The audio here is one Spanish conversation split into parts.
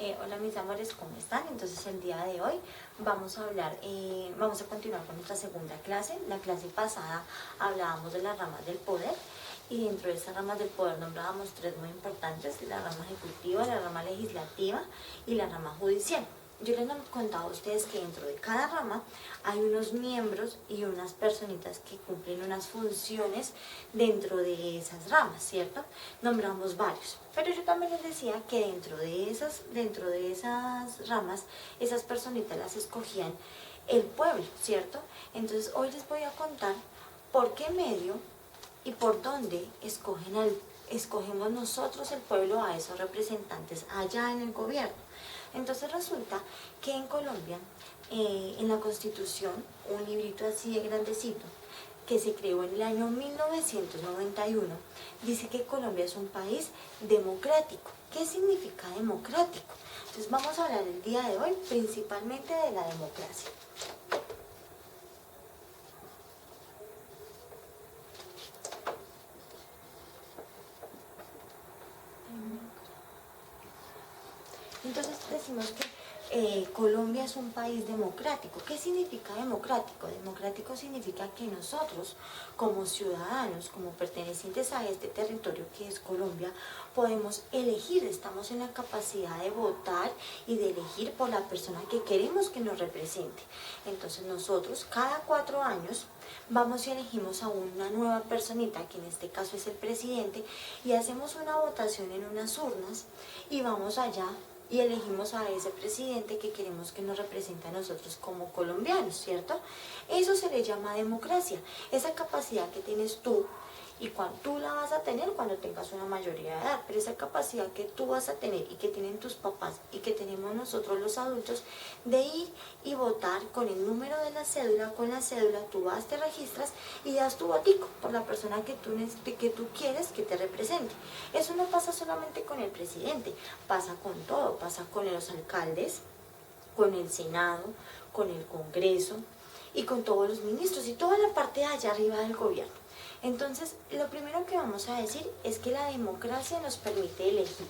Hola mis amores, ¿cómo están? Entonces el día de hoy vamos a hablar, vamos a continuar con nuestra segunda clase. La clase pasada hablábamos de las ramas del poder y dentro de esas ramas del poder nombrábamos tres muy importantes: la rama ejecutiva, la rama legislativa y la rama judicial. Yo les he contado a ustedes que dentro de cada rama hay unos miembros y unas personitas que cumplen unas funciones dentro de esas ramas, ¿cierto? Nombramos varios. Pero yo también les decía que dentro de esas ramas, esas personitas las escogían el pueblo, ¿cierto? Entonces hoy les voy a contar por qué medio y por dónde escogemos nosotros el pueblo a esos representantes allá en el gobierno. Entonces resulta que en Colombia, en la Constitución, un librito así de grandecito, que se creó en el año 1991, dice que Colombia es un país democrático. ¿Qué significa democrático? Entonces vamos a hablar el día de hoy principalmente de la democracia. Entonces decimos que Colombia es un país democrático. ¿Qué significa democrático? Democrático significa que nosotros, como ciudadanos, como pertenecientes a este territorio que es Colombia, podemos elegir, estamos en la capacidad de votar y de elegir por la persona que queremos que nos represente. Entonces nosotros cada 4 años vamos y elegimos a una nueva personita, que en este caso es el presidente, y hacemos una votación en unas urnas y vamos allá y elegimos a ese presidente que queremos que nos represente a nosotros como colombianos, ¿cierto? Eso se le llama democracia, esa capacidad que tienes tú, y cuando tú la vas a tener cuando tengas una mayoría de edad, pero esa capacidad que tú vas a tener y que tienen tus papás y que tenemos nosotros los adultos, de ir y votar con el número de la cédula. Con la cédula tú vas, te registras y das tu votico por la persona que tú quieres que te represente. Eso no pasa solamente con el presidente, pasa con todo, pasa con los alcaldes, con el Senado, con el Congreso y con todos los ministros y toda la parte de allá arriba del gobierno. Entonces, lo primero que vamos a decir es que la democracia nos permite elegir.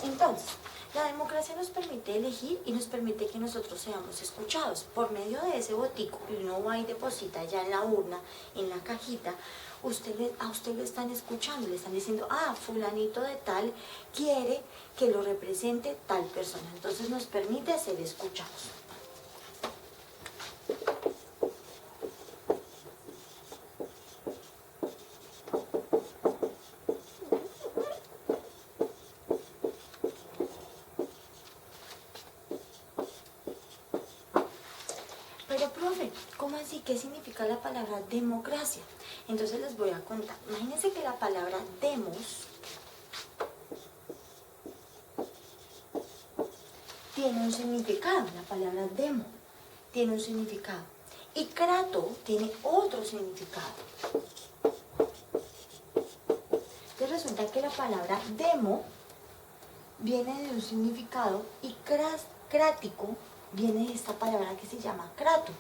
Entonces, la democracia nos permite elegir y nos permite que nosotros seamos escuchados. Por medio de ese botico que uno va y deposita ya en la urna, en la cajita, a usted lo están escuchando, le están diciendo: ah, fulanito de tal quiere que lo represente tal persona. Entonces nos permite ser escuchados. Pero, profe, ¿cómo así? ¿Qué significa la palabra democracia? Entonces les voy a contar. Imagínense que la palabra demos tiene un significado. La palabra demo tiene un significado. Y krato tiene otro significado. Entonces resulta que la palabra demo viene de un significado y crático viene de esta palabra que se llama krato.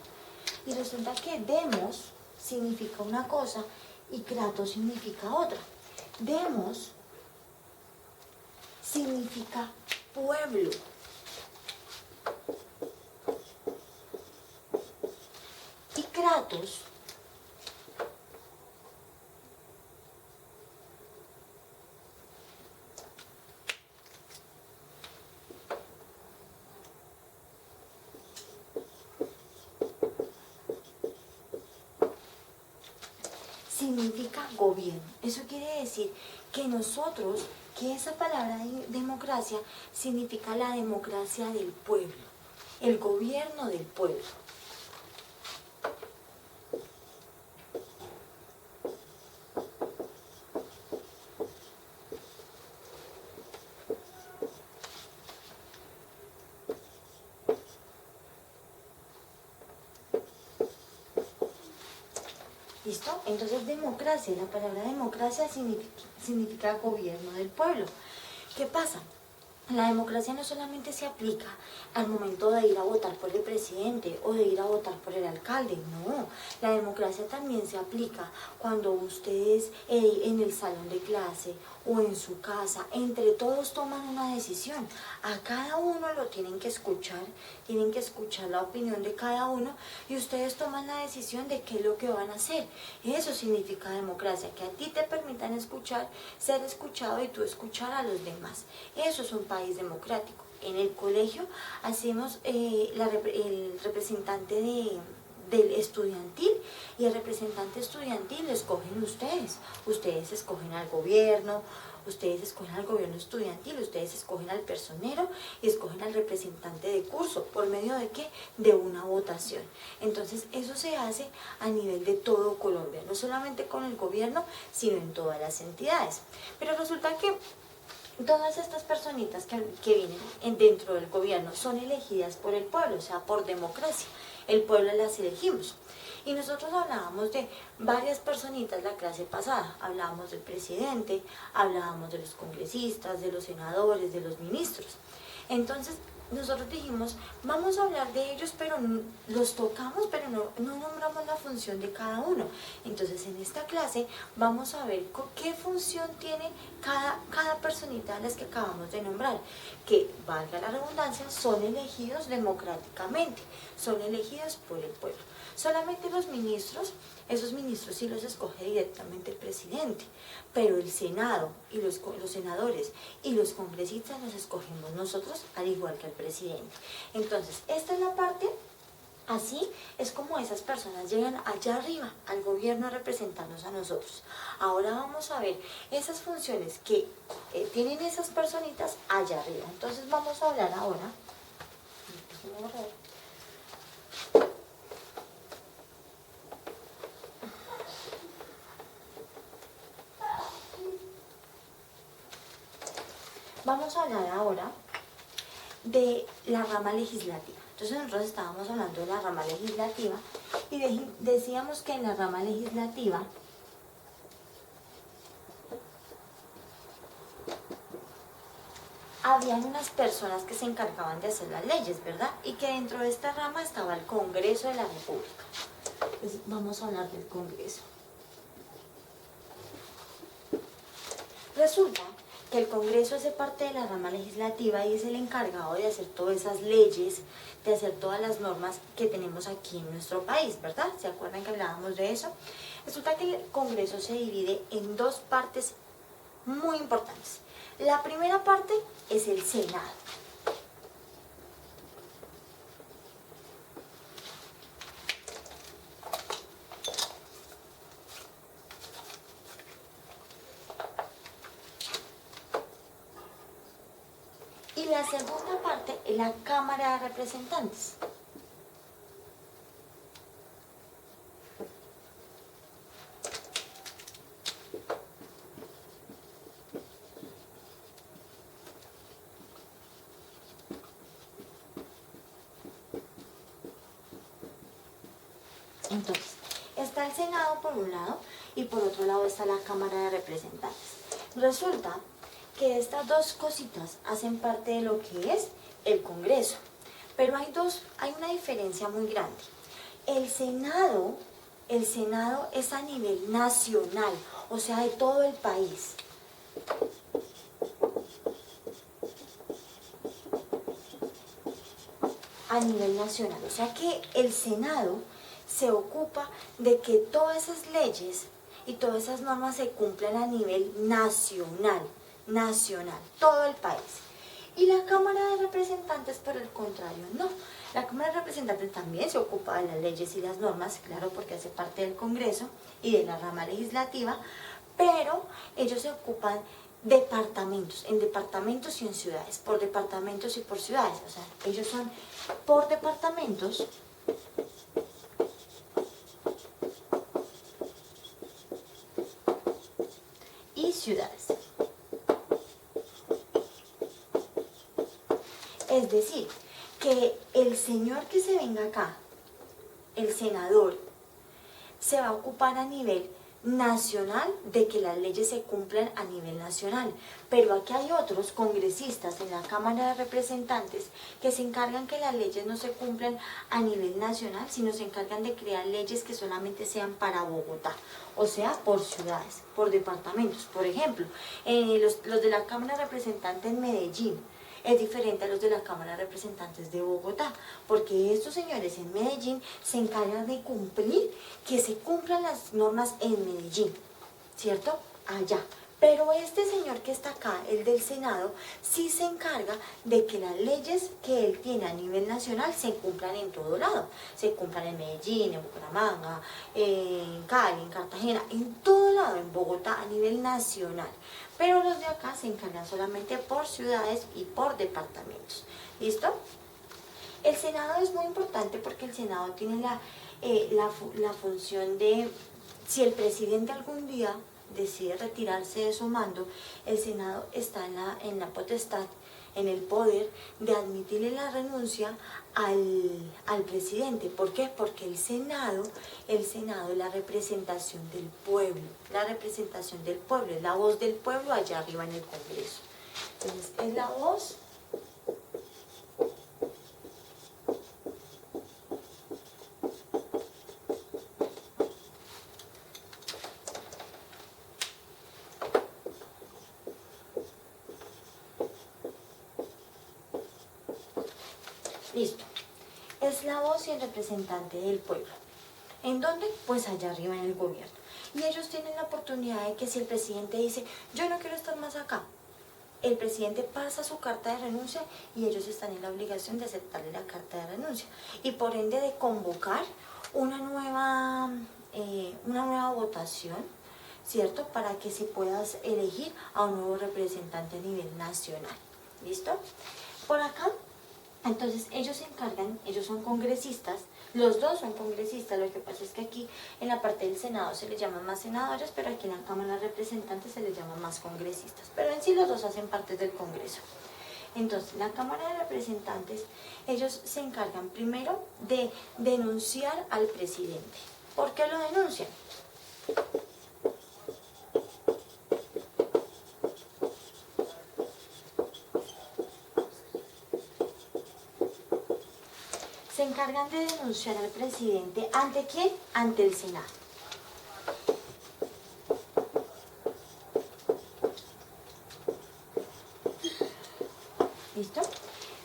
Y resulta que demos significa una cosa y krato significa otra. Demos significa pueblo. Y kratos significa gobierno. Eso quiere decir que que esa palabra de democracia significa la democracia del pueblo, el gobierno del pueblo. ¿Listo? Entonces democracia, la palabra democracia significa gobierno del pueblo. ¿Qué pasa? La democracia no solamente se aplica al momento de ir a votar por el presidente o de ir a votar por el alcalde, no. La democracia también se aplica cuando ustedes en el salón de clase o en su casa, entre todos toman una decisión. A cada uno lo tienen que escuchar la opinión de cada uno y ustedes toman la decisión de qué es lo que van a hacer. Eso significa democracia, que a ti te permitan escuchar, ser escuchado y tú escuchar a los demás. Eso es un país democrático. En el colegio hacemos el representante del estudiantil y el representante estudiantil lo escogen ustedes. Ustedes escogen al gobierno, ustedes escogen al gobierno estudiantil, ustedes escogen al personero y escogen al representante de curso. ¿Por medio de qué? De una votación. Entonces eso se hace a nivel de todo Colombia, no solamente con el gobierno, sino en todas las entidades. Pero resulta que todas estas personitas que vienen dentro del gobierno son elegidas por el pueblo, o sea, por democracia. El pueblo las elegimos. Y nosotros hablábamos de varias personitas la clase pasada. Hablábamos del presidente, hablábamos de los congresistas, de los senadores, de los ministros. Entonces, nosotros dijimos, vamos a hablar de ellos, pero los tocamos, pero no nombramos la función de cada uno. Entonces, en esta clase vamos a ver qué función tiene cada personita de las que acabamos de nombrar, que, valga la redundancia, son elegidos democráticamente, son elegidos por el pueblo. Solamente los ministros, esos ministros sí los escoge directamente el presidente, pero el Senado y los senadores y los congresistas los escogemos nosotros, al igual que el presidente. Entonces, esta es la parte, así es como esas personas llegan allá arriba al gobierno a representarnos a nosotros. Ahora vamos a ver esas funciones que tienen esas personitas allá arriba. Entonces vamos a hablar ahora. Vamos a hablar ahora de la rama legislativa. Entonces nosotros estábamos hablando de la rama legislativa y decíamos que en la rama legislativa habían unas personas que se encargaban de hacer las leyes, ¿verdad? Y que dentro de esta rama estaba el Congreso de la República. Entonces, vamos a hablar del Congreso. Resulta que el Congreso hace parte de la rama legislativa y es el encargado de hacer todas esas leyes, de hacer todas las normas que tenemos aquí en nuestro país, ¿verdad? ¿Se acuerdan que hablábamos de eso? Resulta que el Congreso se divide en dos partes muy importantes. La primera parte es el Senado. Y la segunda parte es la Cámara de Representantes. Entonces, está el Senado por un lado y por otro lado está la Cámara de Representantes. Resulta que estas dos cositas hacen parte de lo que es el Congreso, pero hay una diferencia muy grande. El Senado es a nivel nacional, o sea, de todo el país. A nivel nacional, o sea que el Senado se ocupa de que todas esas leyes y todas esas normas se cumplan a nivel nacional, todo el país. Y la Cámara de Representantes, por el contrario, no. La Cámara de Representantes también se ocupa de las leyes y las normas, claro, porque hace parte del Congreso y de la rama legislativa, pero ellos se ocupan en departamentos y en ciudades, por departamentos y por ciudades. O sea, ellos son por departamentos y ciudades. Es decir, que el señor que se venga acá, el senador, se va a ocupar a nivel nacional de que las leyes se cumplan a nivel nacional, pero aquí hay otros congresistas en la Cámara de Representantes que se encargan que las leyes no se cumplan a nivel nacional, sino se encargan de crear leyes que solamente sean para Bogotá, o sea, por ciudades, por departamentos. Por ejemplo, los de la Cámara de Representantes en Medellín es diferente a los de la Cámara de Representantes de Bogotá, porque estos señores en Medellín se encargan de cumplir, que se cumplan las normas en Medellín, ¿cierto? Allá. Pero este señor que está acá, el del Senado, sí se encarga de que las leyes que él tiene a nivel nacional se cumplan en todo lado. Se cumplan en Medellín, en Bucaramanga, en Cali, en Cartagena, en todo lado, en Bogotá, a nivel nacional. Pero los de acá se encargan solamente por ciudades y por departamentos. ¿Listo? El Senado es muy importante porque el Senado tiene la función de, si el presidente algún día decide retirarse de su mando, el Senado está en la potestad, en el poder de admitirle la renuncia al presidente. ¿Por qué? Porque el Senado es la representación del pueblo, es la voz del pueblo allá arriba en el Congreso. Entonces, es la voz listo. Es la voz y el representante del pueblo. ¿En dónde? Pues allá arriba en el gobierno. Y ellos tienen la oportunidad de que si el presidente dice, yo no quiero estar más acá, el presidente pasa su carta de renuncia y ellos están en la obligación de aceptarle la carta de renuncia. Y por ende de convocar una nueva votación, ¿cierto? Para que se pueda elegir a un nuevo representante a nivel nacional. ¿Listo? Por acá, entonces ellos se encargan, ellos son congresistas, los dos son congresistas. Lo que pasa es que aquí en la parte del Senado se les llaman más senadores, pero aquí en la Cámara de Representantes se les llaman más congresistas. Pero en sí los dos hacen parte del Congreso. Entonces, la Cámara de Representantes, ellos se encargan primero de denunciar al presidente. ¿Por qué lo denuncian? Se encargan de denunciar al presidente. ¿Ante quién? Ante el Senado. ¿Listo?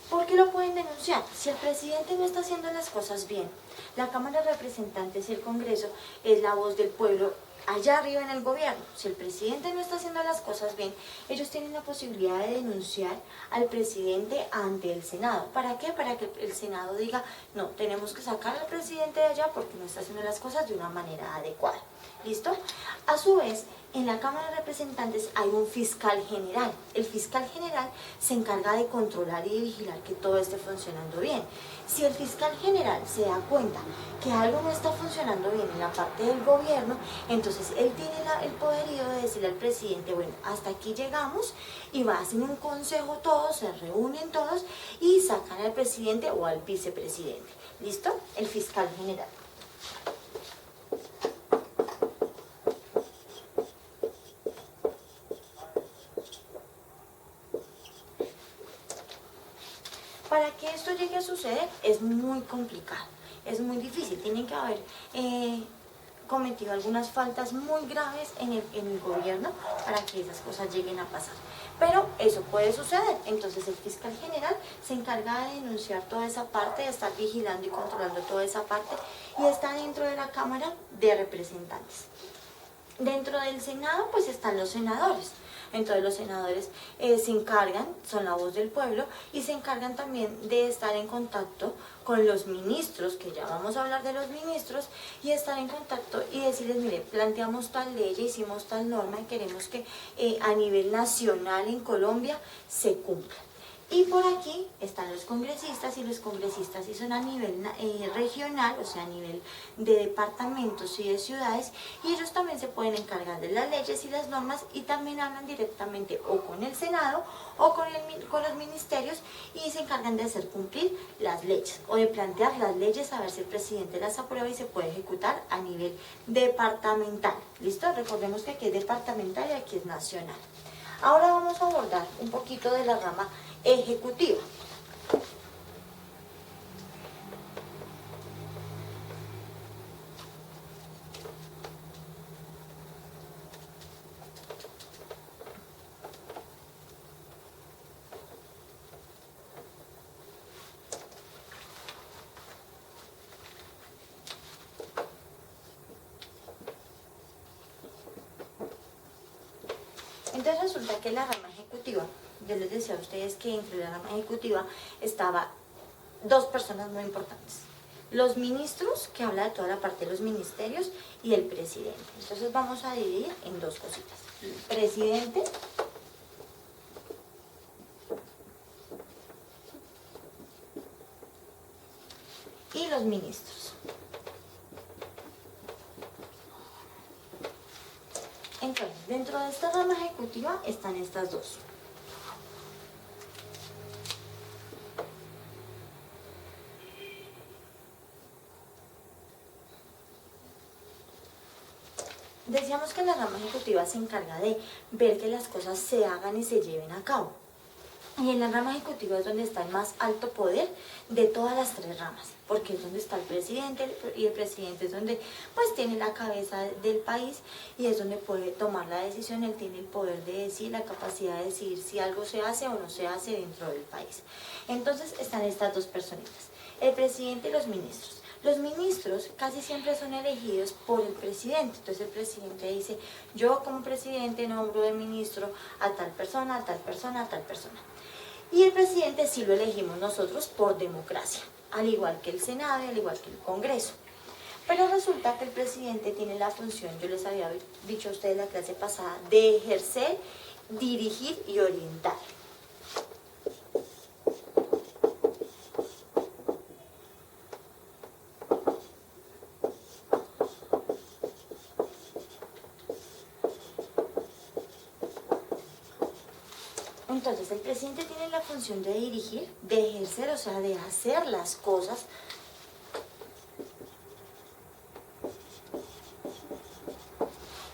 ¿Por qué lo pueden denunciar? Si el presidente no está haciendo las cosas bien, la Cámara de Representantes y el Congreso es la voz del pueblo allá arriba en el gobierno. Si el presidente no está haciendo las cosas bien, ellos tienen la posibilidad de denunciar al presidente ante el Senado. ¿Para qué? Para que el Senado diga, no, tenemos que sacar al presidente de allá porque no está haciendo las cosas de una manera adecuada. ¿Listo? A su vez, en la Cámara de Representantes hay un fiscal general. El fiscal general se encarga de controlar y de vigilar que todo esté funcionando bien. Si el fiscal general se da cuenta que algo no está funcionando bien en la parte del gobierno, entonces él tiene el poderío de decirle al presidente, bueno, hasta aquí llegamos, y va a hacer un consejo todos, se reúnen todos y sacan al presidente o al vicepresidente. ¿Listo? El fiscal general. Para que esto llegue a suceder es muy complicado, es muy difícil. Tienen que haber cometido algunas faltas muy graves en el gobierno para que esas cosas lleguen a pasar. Pero eso puede suceder. Entonces el fiscal general se encarga de denunciar toda esa parte, de estar vigilando y controlando toda esa parte, y está dentro de la Cámara de Representantes. Dentro del Senado pues están los senadores. Entonces los senadores se encargan, son la voz del pueblo, y se encargan también de estar en contacto con los ministros, que ya vamos a hablar de los ministros, y estar en contacto y decirles, mire, planteamos tal ley, hicimos tal norma y queremos que a nivel nacional en Colombia se cumpla. Y por aquí están los congresistas, y los congresistas sí son a nivel regional, o sea, a nivel de departamentos y de ciudades, y ellos también se pueden encargar de las leyes y las normas, y también hablan directamente o con el Senado o con los ministerios, y se encargan de hacer cumplir las leyes o de plantear las leyes, a ver si el presidente las aprueba y se puede ejecutar a nivel departamental. ¿Listo? Recordemos que aquí es departamental y aquí es nacional. Ahora vamos a abordar un poquito de la rama ejecutiva. Entonces resulta que la rama ejecutiva, yo les decía a ustedes que entre la rama ejecutiva estaba dos personas muy importantes: los ministros, que habla de toda la parte de los ministerios, y el presidente. Entonces vamos a dividir en dos cositas: el presidente y los ministros. Entonces, dentro de esta rama ejecutiva están estas dos. Decíamos que la rama ejecutiva se encarga de ver que las cosas se hagan y se lleven a cabo. Y en la rama ejecutiva es donde está el más alto poder de todas las tres ramas, porque es donde está el presidente, y el presidente es donde pues tiene la cabeza del país y es donde puede tomar la decisión. Él tiene el poder de decir, la capacidad de decidir si algo se hace o no se hace dentro del país. Entonces están estas dos personitas, el presidente y los ministros. Los ministros casi siempre son elegidos por el presidente. Entonces el presidente dice: yo como presidente nombro de ministro a tal persona, a tal persona, a tal persona. Y el presidente sí lo elegimos nosotros por democracia, al igual que el Senado y al igual que el Congreso. Pero resulta que el presidente tiene la función, yo les había dicho a ustedes en la clase pasada, de ejercer, dirigir y orientar. Entonces, el presidente tiene la función de dirigir, de ejercer, o sea, de hacer las cosas,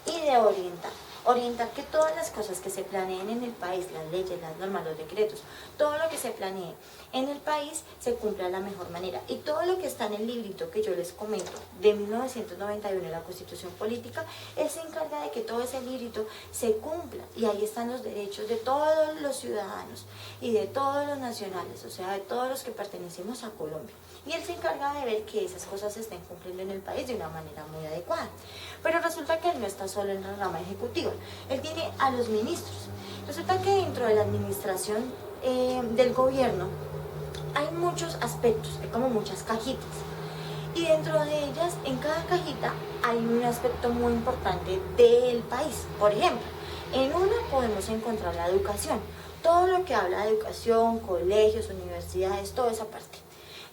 y de orientar. Orientar que todas las cosas que se planeen en el país, las leyes, las normas, los decretos, todo lo que se planee en el país se cumpla de la mejor manera. Y todo lo que está en el librito que yo les comento de 1991, la Constitución Política, él se encarga de que todo ese librito se cumpla. Y ahí están los derechos de todos los ciudadanos y de todos los nacionales, o sea, de todos los que pertenecemos a Colombia. Y él se encarga de ver que esas cosas se estén cumpliendo en el país de una manera muy adecuada. Pero resulta que él no está solo en la rama ejecutiva, él tiene a los ministros. Resulta que dentro de la administración del gobierno hay muchos aspectos, hay como muchas cajitas. Y dentro de ellas, en cada cajita, hay un aspecto muy importante del país. Por ejemplo, en una podemos encontrar la educación, todo lo que habla de educación, colegios, universidades, toda esa parte.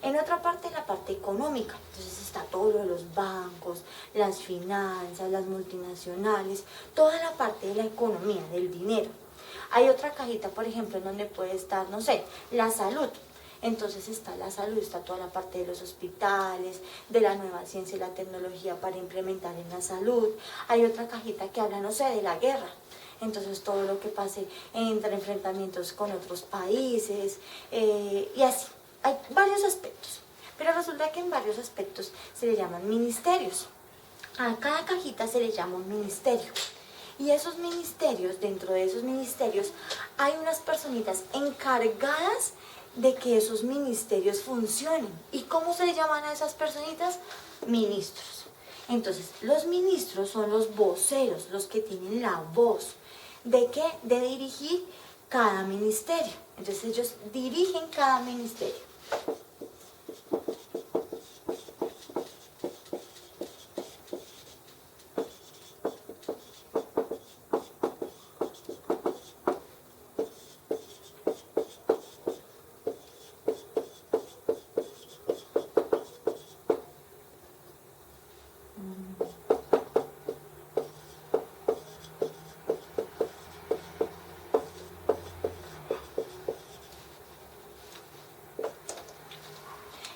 En otra parte, la parte económica, entonces está todo lo de los bancos, las finanzas, las multinacionales, toda la parte de la economía, del dinero. Hay otra cajita, por ejemplo, en donde puede estar, no sé, la salud. Entonces está la salud, está toda la parte de los hospitales, de la nueva ciencia y la tecnología para implementar en la salud. Hay otra cajita que habla, no sé, de la guerra. Entonces todo lo que pase entre enfrentamientos con otros países y así. Hay varios aspectos, pero resulta que en varios aspectos se le llaman ministerios. A cada cajita se le llama un ministerio. Y esos ministerios, dentro de esos ministerios, hay unas personitas encargadas de que esos ministerios funcionen. ¿Y cómo se le llaman a esas personitas? Ministros. Entonces, los ministros son los voceros, los que tienen la voz. ¿De qué? De dirigir cada ministerio. Entonces, ellos dirigen cada ministerio.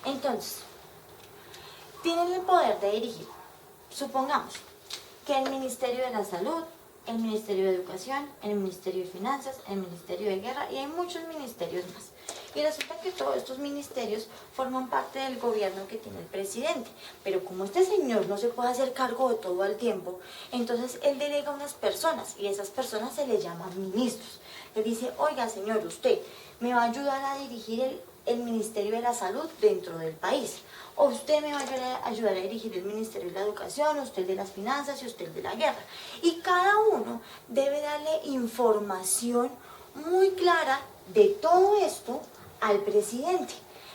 Entonces, tienen el poder de dirigir. Supongamos que el Ministerio de la Salud, el Ministerio de Educación, el Ministerio de Finanzas, el Ministerio de Guerra y hay muchos ministerios más. Y resulta que todos estos ministerios forman parte del gobierno que tiene el presidente. Pero como este señor no se puede hacer cargo de todo al tiempo, entonces él delega a unas personas y esas personas se le llaman ministros. Le dice, oiga señor, usted me va a ayudar a dirigir el Ministerio de la Salud dentro del país. O usted me va a ayudar a dirigir el Ministerio de la Educación, usted el de las Finanzas y usted el de la Guerra. Y cada uno debe darle información muy clara de todo esto al presidente.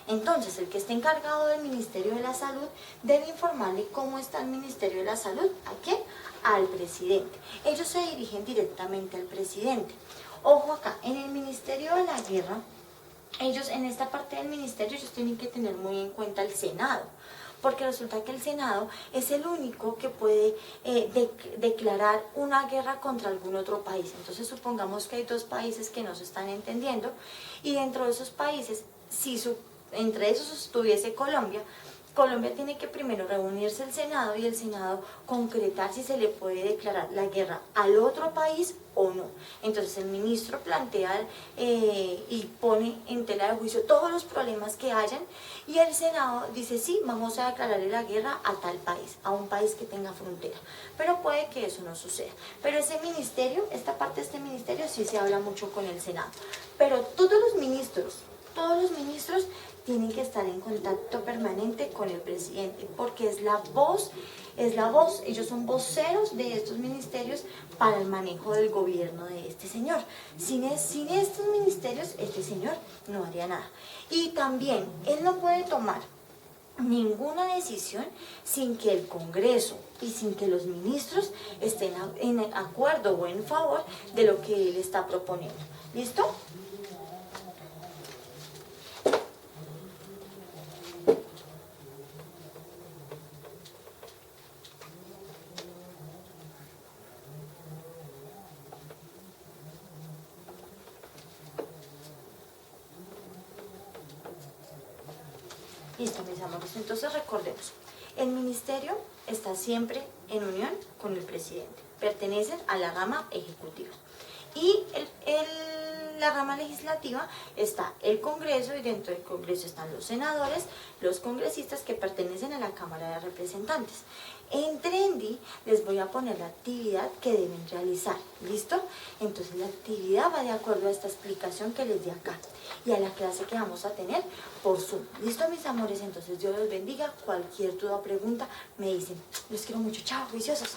Entonces, el que esté encargado del Ministerio de la Salud debe informarle cómo está el Ministerio de la Salud. ¿A quién? Al presidente. Ellos se dirigen directamente al presidente. Ojo acá, en el Ministerio de la Guerra, ellos en esta parte del ministerio ellos tienen que tener muy en cuenta el Senado, porque resulta que el Senado es el único que puede declarar una guerra contra algún otro país. Entonces supongamos que hay dos países que no se están entendiendo y dentro de esos países, si entre esos estuviese Colombia, Colombia tiene que primero reunirse el Senado y el Senado concretar si se le puede declarar la guerra al otro país o no. Entonces el ministro plantea y pone en tela de juicio todos los problemas que hayan y el Senado dice sí, vamos a declararle la guerra a tal país, a un país que tenga frontera. Pero puede que eso no suceda. Pero ese ministerio, esta parte de este ministerio sí se habla mucho con el Senado. Pero todos los ministros tienen que estar en contacto permanente con el presidente, porque es la voz, ellos son voceros de estos ministerios para el manejo del gobierno de este señor. Sin estos ministerios, este señor no haría nada. Y también, él no puede tomar ninguna decisión sin que el Congreso y sin que los ministros estén en acuerdo o en favor de lo que él está proponiendo. ¿Listo? Listo, mis amores. Entonces recordemos, el ministerio está siempre en unión con el presidente. Pertenecen a la rama ejecutiva. Y la rama legislativa está el Congreso y dentro del Congreso están los senadores, los congresistas que pertenecen a la Cámara de Representantes. En Trendy les voy a poner la actividad que deben realizar. ¿Listo? Entonces la actividad va de acuerdo a esta explicación que les di acá y a la clase que vamos a tener por Zoom. ¿Listo, mis amores? Entonces Dios los bendiga. Cualquier duda o pregunta me dicen. Los quiero mucho. Chao, juiciosos.